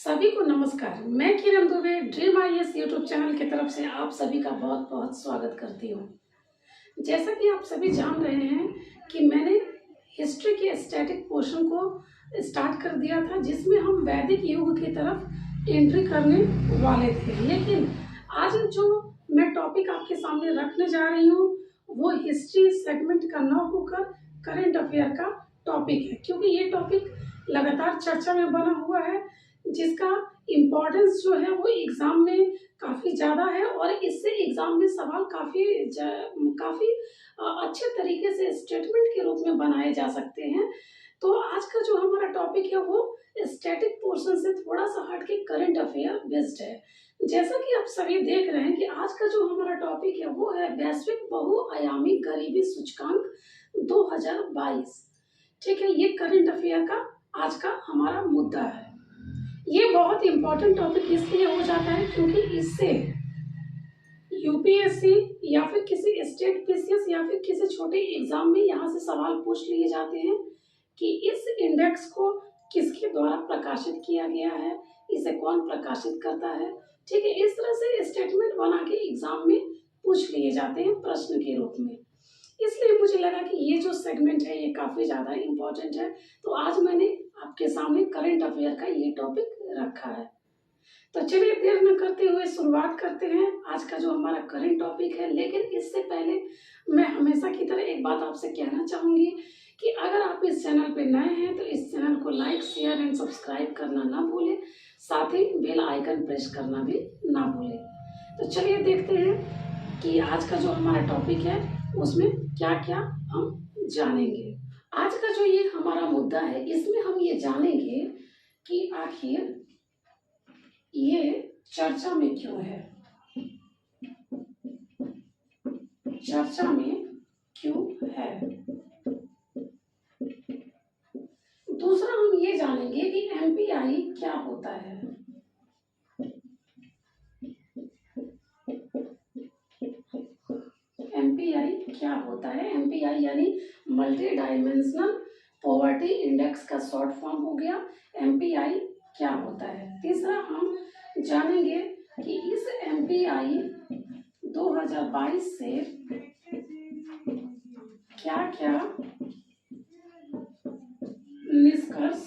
सभी को नमस्कार। मैं Kiran Dubey dream IAS YouTube channel की तरफ से आप सभी का बहुत बहुत स्वागत करती हूँ। जैसा कि आप सभी जान रहे हैं कि मैंने हिस्ट्री के स्टैटिक पोर्शन को स्टार्ट कर दिया था, जिसमें हम वैदिक युग की तरफ एंट्री करने वाले थे। लेकिन आज जो मैं टॉपिक आपके सामने रखने जा रही हूँ वो हिस्ट्री सेगमेंट का न होकर करंट अफेयर का टॉपिक है, क्योंकि ये टॉपिक लगातार चर्चा में बना हुआ है, जिसका इम्पोर्टेंस जो है वो एग्ज़ाम में काफ़ी ज़्यादा है और इससे एग्ज़ाम में सवाल काफ़ी अच्छे तरीके से स्टेटमेंट के रूप में बनाए जा सकते हैं। तो आज का जो हमारा टॉपिक है वो स्टैटिक पोर्शन से थोड़ा सा हट के करंट अफेयर बेस्ड है। जैसा कि आप सभी देख रहे हैं कि आज का जो हमारा टॉपिक है वो है वैश्विक बहुआयामी गरीबी सूचकांक 2022। ठीक है, ये करंट अफेयर का आज का हमारा मुद्दा है। ये बहुत इंपॉर्टेंट टॉपिक इसलिए हो जाता है क्योंकि इससे यूपीएससी या फिर किसी स्टेट पीसीएस या फिर किसी छोटे एग्जाम में यहाँ से सवाल पूछ लिए जाते हैं कि इस इंडेक्स को किसके द्वारा प्रकाशित किया गया है, इसे कौन प्रकाशित करता है। ठीक है, इस तरह से स्टेटमेंट बना के एग्जाम में पूछ लिए जाते हैं प्रश्न के रूप में। इसलिए मुझे लगा कि ये जो सेगमेंट है ये काफ़ी ज़्यादा इम्पोर्टेंट है, तो आज मैंने आपके सामने करंट अफेयर का ये टॉपिक रखा है। तो चलिए देर न करते हुए शुरुआत करते हैं आज का जो हमारा करंट टॉपिक है। लेकिन इससे पहले मैं हमेशा की तरह एक बात आपसे कहना चाहूँगी कि अगर आप इस चैनल पे नए हैं तो इस चैनल को लाइक शेयर एंड सब्सक्राइब करना ना भूलें, साथ ही बेल आइकन प्रेस करना भी ना भूलें। तो चलिए देखते हैं कि आज का जो हमारा टॉपिक है उसमें क्या क्या हम जानेंगे। आज का जो ये हमारा मुद्दा है इसमें हम ये जानेंगे कि आखिर ये चर्चा में क्यों है, चर्चा में क्यों है। दूसरा हम ये जानेंगे कि एमपीआई क्या होता है। एमपीआई क्या होता है, एमपीआई यानी मल्टी डायमेंशनल पॉवर्टी इंडेक्स का शॉर्ट फॉर्म हो गया। एमपीआई क्या होता है। तीसरा हम जानेंगे कि इस एमपीआई 2022 से क्या क्या निष्कर्ष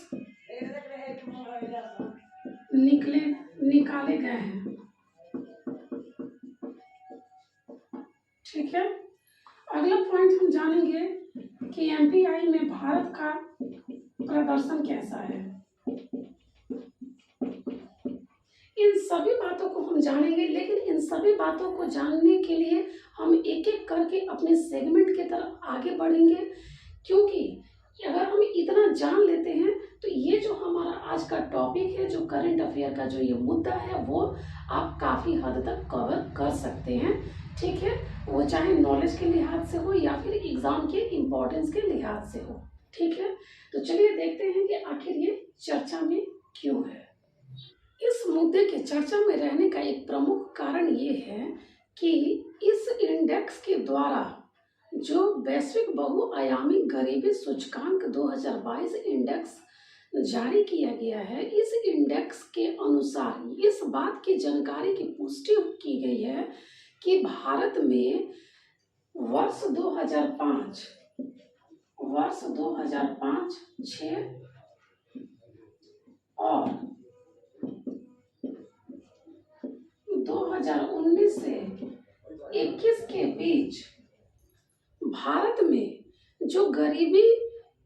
निकाले गए हैं। ठीक है, अगला पॉइंट हम जानेंगे कि एमपीआई में भारत का प्रदर्शन कैसा है। इन सभी बातों को हम जानेंगे, लेकिन इन सभी बातों को जानने के लिए हम एक एक करके अपने सेगमेंट की तरफ आगे बढ़ेंगे, क्योंकि अगर हम इतना जान लेते हैं तो ये जो हमारा आज का टॉपिक है, जो करंट अफेयर का जो ये मुद्दा है, वो आप काफ़ी हद तक कवर कर सकते हैं। ठीक है, वो चाहे नॉलेज के लिहाज से हो या फिर एग्जाम के इम्पोर्टेंस के लिहाज से हो। ठीक है, तो चलिए देखते हैं कि आखिर ये चर्चा में क्यों है। इस मुद्दे के चर्चा में रहने का एक प्रमुख कारण ये है कि इस इंडेक्स के द्वारा जो वैश्विक बहुआयामी गरीबी सूचकांक 2022 इंडेक्स जारी किया गया है, इस इंडेक्स के अनुसार इस बात की जानकारी की पुष्टि की गई है कि भारत में वर्ष 2005, 6 और 2019 से 21 के बीच भारत में जो गरीबी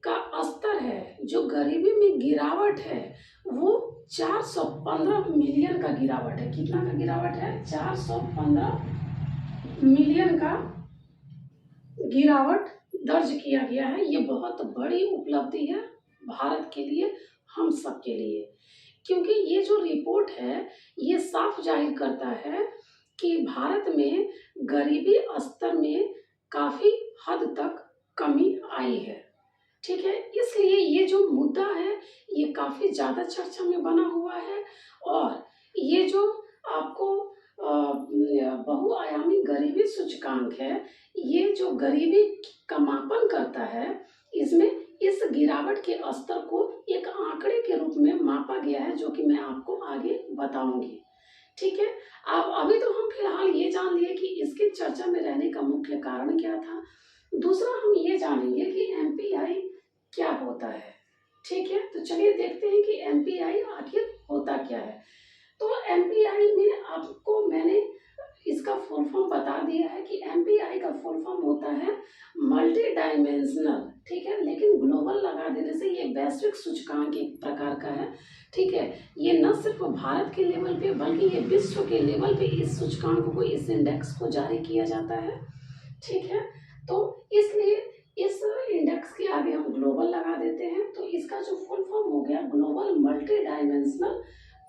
का स्तर है, जो गरीबी में गिरावट है, वो 415 मिलियन का गिरावट है। कितना का गिरावट है? 415 मिलियन का गिरावट दर्ज किया गया है। ये बहुत बड़ी उपलब्धि है भारत के लिए, हम सब के लिए, क्योंकि ये जो रिपोर्ट है ये साफ जाहिर करता है कि भारत में गरीबी स्तर में काफ़ी हद तक कमी आई है। ठीक है, इसलिए ये जो मुद्दा है ये काफ़ी ज़्यादा चर्चा में बना हुआ है। और ये जो आपको बहुआयामी गरीबी सूचकांक है, ये जो गरीबी का मापन करता है, इसमें इस गिरावट के स्तर को एक आंकड़े के रूप में मापा गया है, जो कि मैं आपको आगे बताऊंगी। ठीक है, अब अभी तो हम फिलहाल ये जान लिए कि इसकी चर्चा में रहने का मुख्य कारण क्या था। दूसरा हम ये जानेंगे कि एमपीआई क्या होता है। ठीक है, तो चलिए देखते हैं कि एमपीआई आखिर होता क्या है। तो एमपीआई में आपको मैंने इसका फुल फॉर्म बता दिया है कि एमपीआई का फुल फॉर्म होता है मल्टी डायमेंशनल। ठीक है, लेकिन ग्लोबल लगा देने से ये वैश्विक सूचकांक एक प्रकार का है। ठीक है, ये न सिर्फ भारत के लेवल पे बल्कि ये विश्व के लेवल पे इस सूचकांक को, इस इंडेक्स को जारी किया जाता है। ठीक है, तो इसलिए इस इंडेक्स के आगे हम ग्लोबल लगा देते हैं। तो इसका जो फुल फॉर्म हो गया global multi dimensional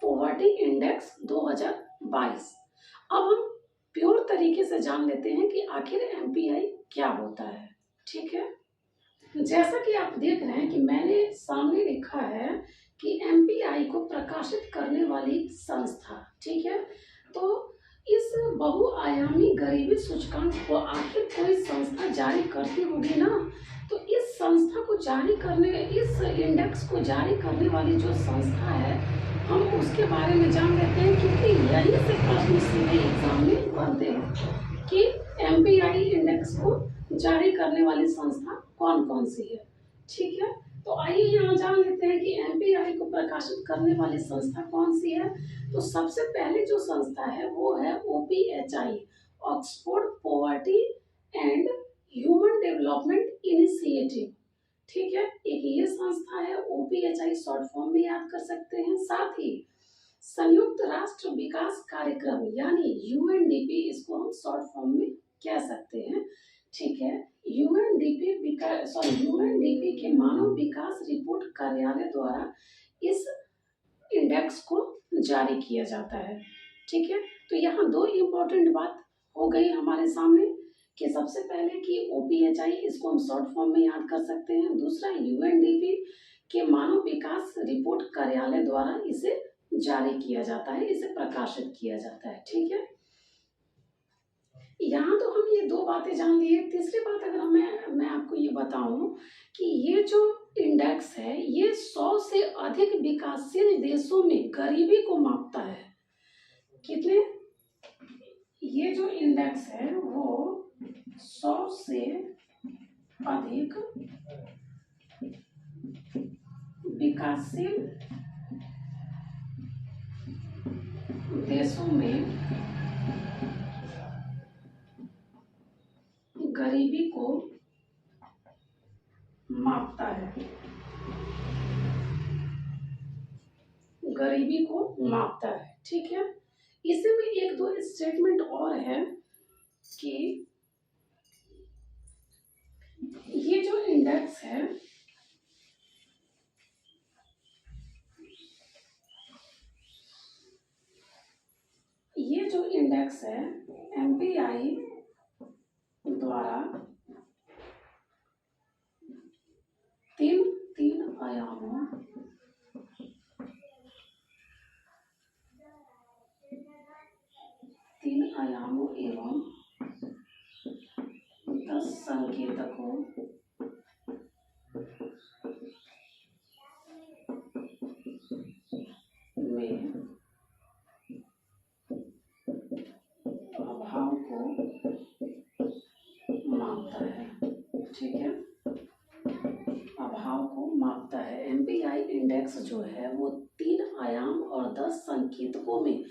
poverty index 2022। अब हम प्योर तरीके से जान लेते हैं कि आखिर एमपीआई क्या होता है। ठीक है, जैसा कि आप देख रहे हैं कि मैंने सामने लिखा है कि एमपीआई को प्रकाशित करने वाली संस्था। ठीक है, तो इस बहुआयामी गरीबी सूचकांक को आखिर कोई संस्था जारी करती होगी ना। तो इस संस्था को जारी करने, इस इंडेक्स को जारी करने वाली जो संस्था है, हम उसके बारे में जान लेते हैं, क्योंकि यही से प्रश्न सीधे एग्जाम में बनते हैं कि एमपीआई इंडेक्स को जारी करने वाली संस्था कौन कौन सी है। ठीक है, तो आइए यहाँ जान लेते हैं कि एमपीआई को प्रकाशित करने वाली संस्था कौन सी है। तो सबसे पहले जो संस्था है वो है OPHI, Oxford poverty and human development initiative. ठीक है, एक ये संस्था है, ओपीएचआई शॉर्ट फॉर्म में याद कर सकते हैं। साथ ही संयुक्त राष्ट्र विकास कार्यक्रम यानी यूएनडीपी, इसको हम शॉर्ट फॉर्म में कह सकते हैं। ठीक है, यूएनडीपी के मानव विकास रिपोर्ट कार्यालय द्वारा इस इंडेक्स को जारी किया जाता है। ठीक है, तो यहाँ दो इम्पोर्टेंट बात हो गई हमारे सामने कि सबसे पहले कि ओपीएचआई, इसको हम शॉर्ट फॉर्म में याद कर सकते हैं। दूसरा, यूएनडीपी के मानव विकास रिपोर्ट कार्यालय द्वारा इसे जारी किया जाता है, इसे प्रकाशित किया जाता है। ठीक है, यहाँ तो हम ये दो बातें जान लिए। तीसरी बात अगर मैं आपको ये बताऊं कि ये जो इंडेक्स है ये 100 से अधिक विकासशील देशों में गरीबी को मापता है। कितने? ये जो इंडेक्स है वो 100 से अधिक विकासशील देशों में गरीबी को मापता है, गरीबी को मापता है। ठीक है, इसमें एक दो स्टेटमेंट और है कि ये जो इंडेक्स है एमपीआई द्वारा तीन आयामों एवं 10 संकेतकों में अभाव को मापता है। ठीक है, अभाव को मापता है। एमपीआई इंडेक्स जो है वो 3 आयाम और 10 संकेतकों में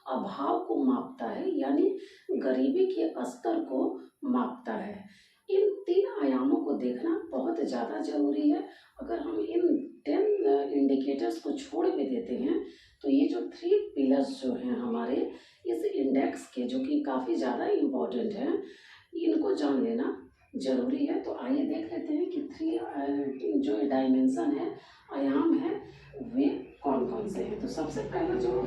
अभाव को मापता है, यानी गरीबी के स्तर को मापता है। इन 3 आयामों को देखना बहुत ज़्यादा जरूरी है। अगर हम इन 10 इंडिकेटर्स को छोड़ भी देते हैं तो ये जो 3 पिलर्स जो हैं हमारे इस इंडेक्स के, जो कि काफ़ी ज़्यादा इम्पोर्टेंट हैं, इनको जान लेना जरूरी है। तो आइए देख लेते हैं कि 3 जो डायमेंशन है, आयाम है, वे कौन कौन से हैं। तो सबसे पहला जो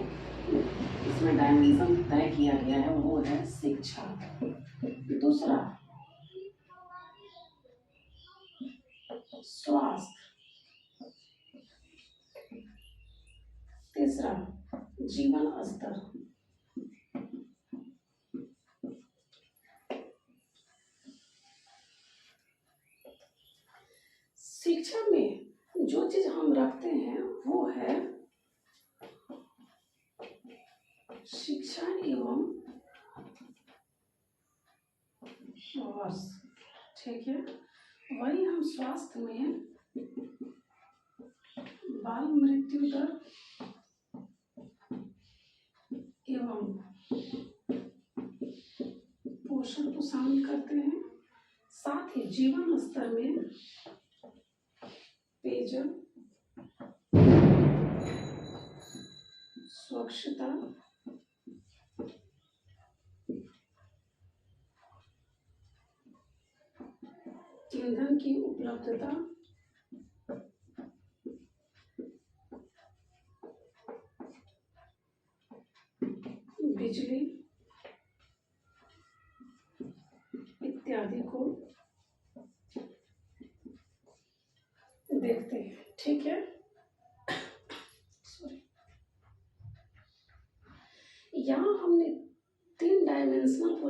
इसमें डायमेंशन तय किया गया है वो है शिक्षा। दूसरा स्वास्थ्य। तीसरा जीवन स्तर। शिक्षा में जो चीज हम रखते हैं वो है शिक्षा एवं स्वास्थ्य, ठीक है। वही हम स्वास्थ्य में बाल मृत्यु दर एवं पोषण को शामिल करते हैं। साथ ही जीवन स्तर में पेयजल, स्वच्छता, ईंधन की उपलब्धता, बिजली इत्यादि को देखते हैं, ठीक है। सॉरी, यहाँ हमने 3 डायमेंशन को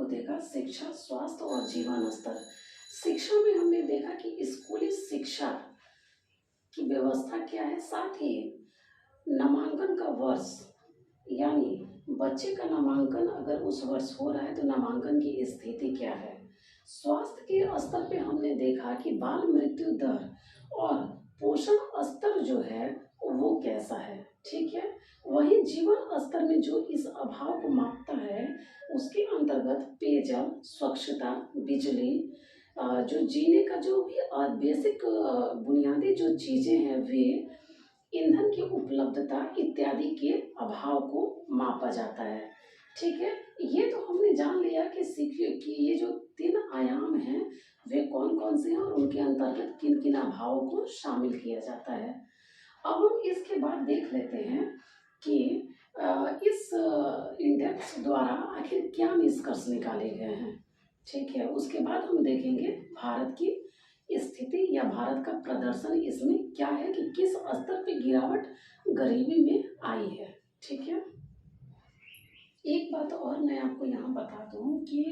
देखा, शिक्षा, स्वास्थ्य और जीवन स्तर। शिक्षा में हमने देखा कि स्कूली शिक्षा की व्यवस्था क्या है, साथ ही नामांकन का वर्ष, यानी बच्चे का नामांकन अगर उस वर्ष हो रहा है तो नामांकन की स्थिति क्या है। स्वास्थ्य के स्तर पे हमने देखा कि बाल मृत्यु दर और पोषण स्तर जो है वो कैसा है, ठीक है। वही जीवन स्तर में जो इस अभाव को मापता है उसके अंतर्गत पेयजल, स्वच्छता, बिजली, जो जीने का जो भी बेसिक बुनियादी जो चीजें हैं वे, ईंधन की उपलब्धता इत्यादि के अभाव को मापा जाता है, ठीक है। ये तो हमने जान लिया कि ये जो 3 आयाम हैं वे कौन कौन से हैं और उनके अंतर्गत किन किन अभावों को शामिल किया जाता है। अब हम इसके बाद देख लेते हैं कि इस इंडेक्स द्वारा आखिर क्या निष्कर्ष निकाले गए हैं, ठीक है। उसके बाद हम देखेंगे भारत की स्थिति या भारत का प्रदर्शन इसमें क्या है कि किस स्तर पे गिरावट गरीबी में आई है, ठीक है। एक बात और मैं आपको यहाँ बता दूं कि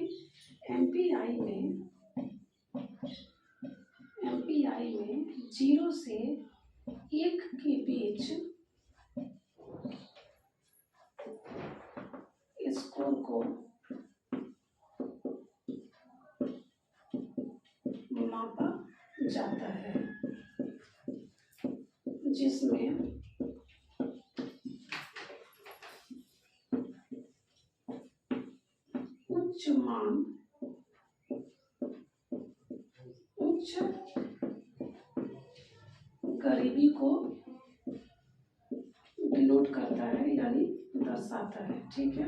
एमपीआई में 0 से 1 के बीच स्कोर को मापा जाता है, जिसमें उच्च गरीबी को डिनोट करता है, यानी दर्शाता है, ठीक है।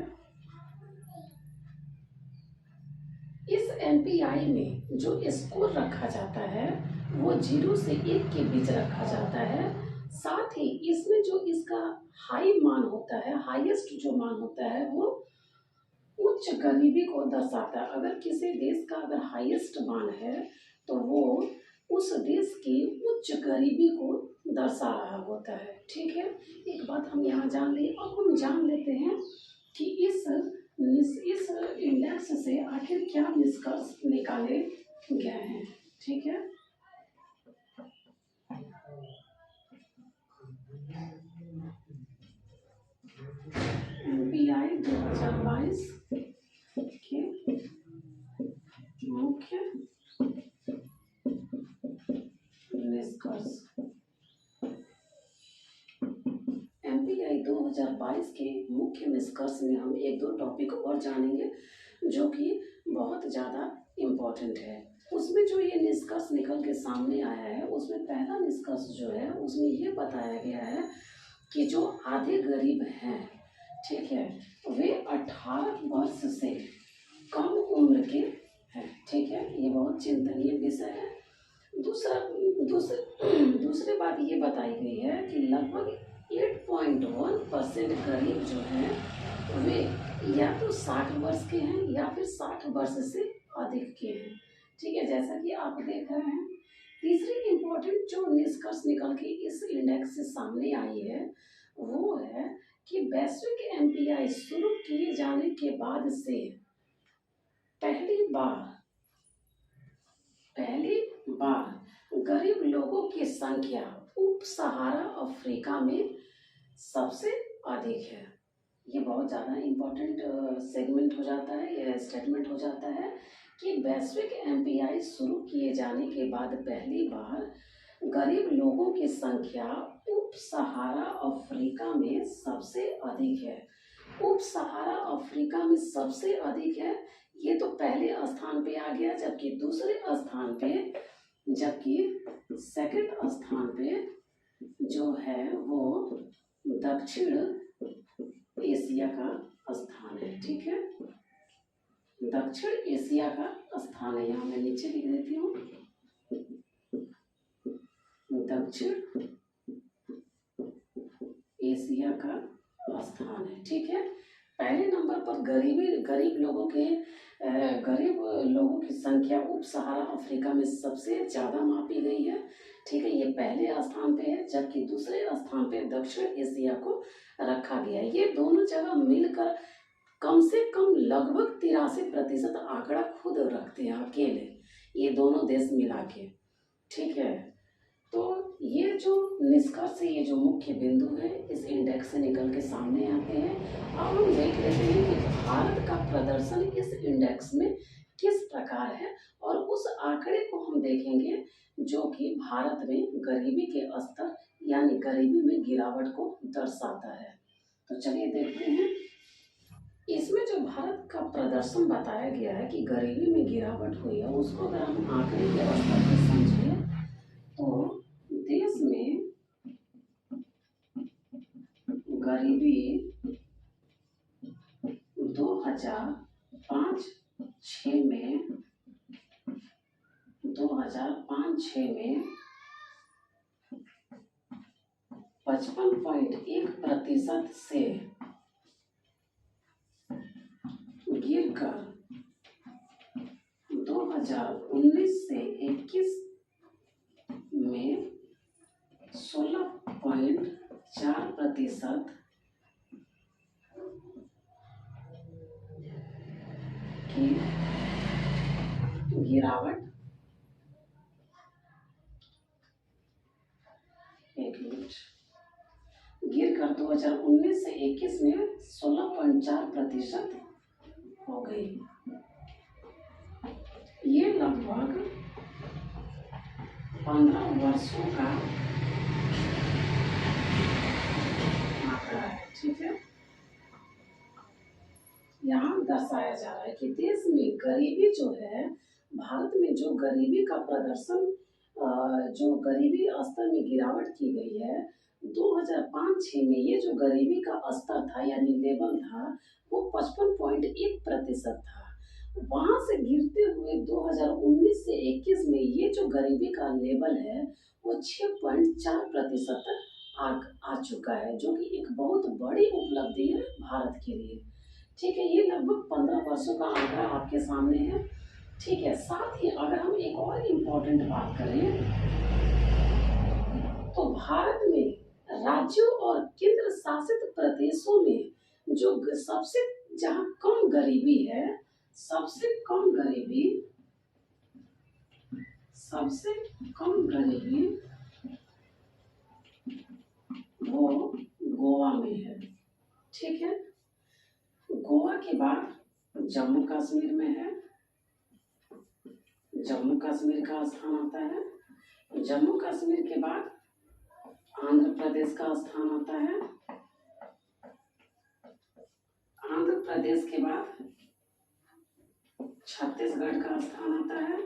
इस एमपीआई में जो स्कोर रखा जाता है वो 0 से 1 के बीच रखा जाता है। साथ ही इसमें जो इसका हाई मान होता है, हाईएस्ट जो मान होता है वो उच्च गरीबी को दर्शाता है। अगर किसी देश का अगर हाईएस्ट मान है तो वो उस देश की उच्च गरीबी को दर्शा रहा होता है, ठीक है। एक बात हम यहाँ जान ली। अब हम जान लेते हैं कि इस इंडेक्स से आखिर क्या निष्कर्ष निकाले गए हैं, ठीक है। एमपीआई 2022 के मुख्य निष्कर्ष। एमपीआई 2022 के मुख्य निष्कर्ष में हम 1-2 टॉपिक और जानेंगे जो कि बहुत ज़्यादा इम्पोर्टेंट है। उसमें जो ये निष्कर्ष निकल के सामने आया है उसमें पहला निष्कर्ष जो है उसमें ये बताया गया है कि जो आधे गरीब हैं, ठीक है, वे 18 वर्ष से कम उम्र के हैं, ठीक है। ये बहुत चिंतनीय विषय है। दूसरी बात ये बताई गई है कि लगभग 8.1% गरीब जो हैं वे या तो 60 वर्ष के हैं या फिर 60 वर्ष से अधिक के हैं, ठीक है, जैसा कि आप देख रहे हैं। तीसरी इम्पोर्टेंट जो निष्कर्ष निकल के इस इंडेक्स से सामने आई है वो है कि वैश्विक एमपीआई शुरू किए जाने के बाद से पहली बार गरीब लोगों की संख्या उप सहारा अफ्रीका में सबसे अधिक है। ये बहुत ज़्यादा इम्पोर्टेंट सेगमेंट हो जाता है, ये स्टेटमेंट हो जाता है कि वैश्विक एमपीआई शुरू किए जाने के बाद पहली बार गरीब लोगों की संख्या उप सहारा अफ्रीका में सबसे अधिक है। उप सहारा अफ्रीका में सबसे अधिक है, ये तो पहले स्थान पे आ गया, जबकि दूसरे स्थान पे, जबकि सेकंड स्थान पे जो है वो दक्षिण एशिया का स्थान है। ठीक है, दक्षिण एशिया का स्थान है, यहाँ मैं नीचे लिख देती हूँ, दक्षिण एशिया का स्थान है। ठीक है, पहले नंबर पर गरीब लोगों की संख्या उप सहारा अफ्रीका में सबसे ज्यादा मापी गई है। ठीक है, ये पहले स्थान पे है, जबकि दूसरे स्थान पे दक्षिण एशिया को रखा गया है। ये दोनों जगह मिलकर कम से कम लगभग 83% आंकड़ा खुद रखते हैं अकेले, ये दोनों देश मिला के। ठीक है, तो ये जो निष्कर्ष है, ये जो मुख्य बिंदु है, इस इंडेक्स से निकल के सामने आते हैं। अब हम देख लेते हैं कि भारत का प्रदर्शन इस इंडेक्स में किस प्रकार है, और उस आंकड़े को हम देखेंगे जो कि भारत में गरीबी के स्तर यानी गरीबी में गिरावट को दर्शाता है। तो चलिए देखते हैं, इसमें जो भारत का प्रदर्शन बताया गया है कि गरीबी में गिरावट हुई है, उसको अगर हम आंकड़े के स्तर पर समझिए तो देश में गरीबी 2005-06 में 55.1% से गिरकर 2019 से 21 में 16.4% की गिरावट, गिरकर 2019 से 21 में 16.4% हो गई। ये लगभग 15 वर्षों का आंकड़ा है। ठीक है, यहाँ दर्शाया जा रहा है कि देश में गरीबी जो है, भारत में जो गरीबी का प्रदर्शन, जो गरीबी स्तर में गिरावट की गई है, 2005-06 में ये जो गरीबी का स्तर था यानी लेवल था वो 55.1% था। वहां से गिरते हुए 2019 से 21 में ये जो गरीबी का लेवल है वो 6.4% तक आ चुका है, जो कि एक बहुत बड़ी उपलब्धि है भारत के लिए। ठीक है, ये लगभग 15 वर्षों का आंकड़ा आपके सामने है। ठीक है, साथ ही अगर हम एक और इम्पोर्टेंट बात करें तो भारत में राज्यों और केंद्र शासित प्रदेशों में जो सबसे जहाँ कम गरीबी है, सबसे कम गरीबी वो गोवा में है। ठीक है, गोवा के बाद जम्मू कश्मीर में है, जम्मू कश्मीर का स्थान आता है। जम्मू कश्मीर के बाद आंध्र प्रदेश का स्थान आता है। आंध्र प्रदेश के बाद छत्तीसगढ़ का स्थान आता है।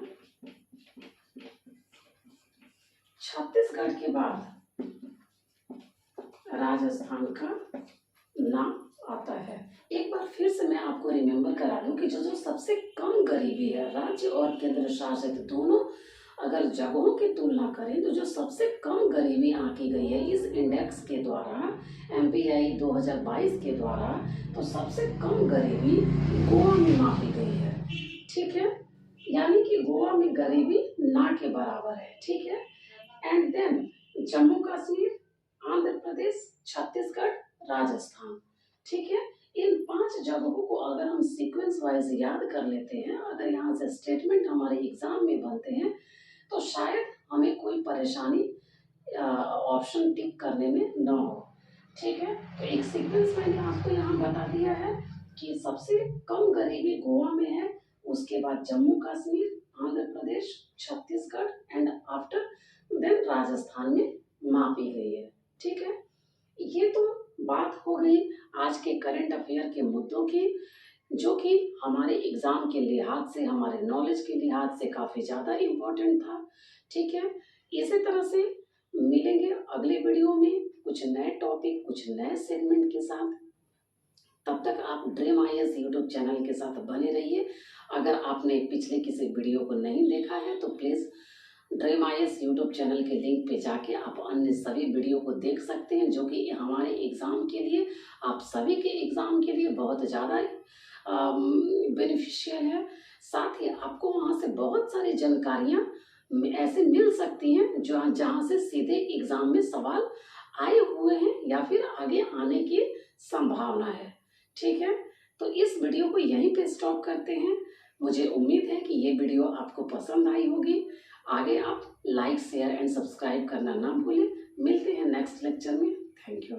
छत्तीसगढ़ के बाद राजस्थान का नाम आता है। एक बार फिर से मैं आपको रिमेम्बर करा दूं कि जो सबसे कम गरीबी है, राज्य और केंद्र शासित दोनों अगर जगहों की तुलना करें तो जो सबसे कम गरीबी आंकी गई है इस इंडेक्स के द्वारा, एमपीआई 2022 के द्वारा, तो सबसे कम गरीबी गोवा में मापी गई है। ठीक है, यानी कि गोवा में गरीबी ना के बराबर है। ठीक है, एंड देन जम्मू कश्मीर, आंध्र प्रदेश, छत्तीसगढ़, राजस्थान। ठीक है, इन 5 जगहों को अगर हम सीक्वेंस वाइज याद कर लेते हैं, अगर यहाँ से स्टेटमेंट हमारे एग्जाम में बनते हैं तो शायद हमें कोई परेशानी ऑप्शन टिक करने में ना हो। ठीक है, तो एक सीक्वेंस मैंने आपको यहाँ बता दिया है कि सबसे कम गरीबी गोवा में है, उसके बाद Jammu Kashmir, Andhra Pradesh, Chhattisgarh and after then Rajasthan में मापी गई है। ठीक है, ये तो बात हो गई आज के करंट अफेयर के मुद्दों की, जो कि हमारे एग्जाम के लिहाज से, हमारे नॉलेज के लिहाज से काफ़ी ज़्यादा इम्पोर्टेंट था। ठीक है, इसी तरह से मिलेंगे अगले वीडियो में कुछ नए टॉपिक, कुछ नए सेगमेंट के साथ। तब तक आप ड्रीम आईएएस यूट्यूब चैनल के साथ बने रहिए। अगर आपने पिछले किसी वीडियो को नहीं देखा है तो please dream IAS YouTube channel के लिंक पे जाके आप अन्य सभी वीडियो को देख सकते हैं, जो कि हमारे एग्ज़ाम के लिए, आप सभी के एग्ज़ाम के लिए बहुत ज़्यादा बेनिफिशियल है। साथ ही आपको वहाँ से बहुत सारी जानकारियाँ ऐसे मिल सकती हैं जो जहाँ से सीधे एग्ज़ाम में सवाल आए हुए हैं या फिर आगे आने की संभावना है। ठीक है, तो इस वीडियो को यहीं पे स्टॉप करते हैं। मुझे उम्मीद है कि ये वीडियो आपको पसंद आई होगी। आगे आप लाइक, शेयर एंड सब्सक्राइब करना ना भूलें। मिलते हैं नेक्स्ट लेक्चर में। Thank you.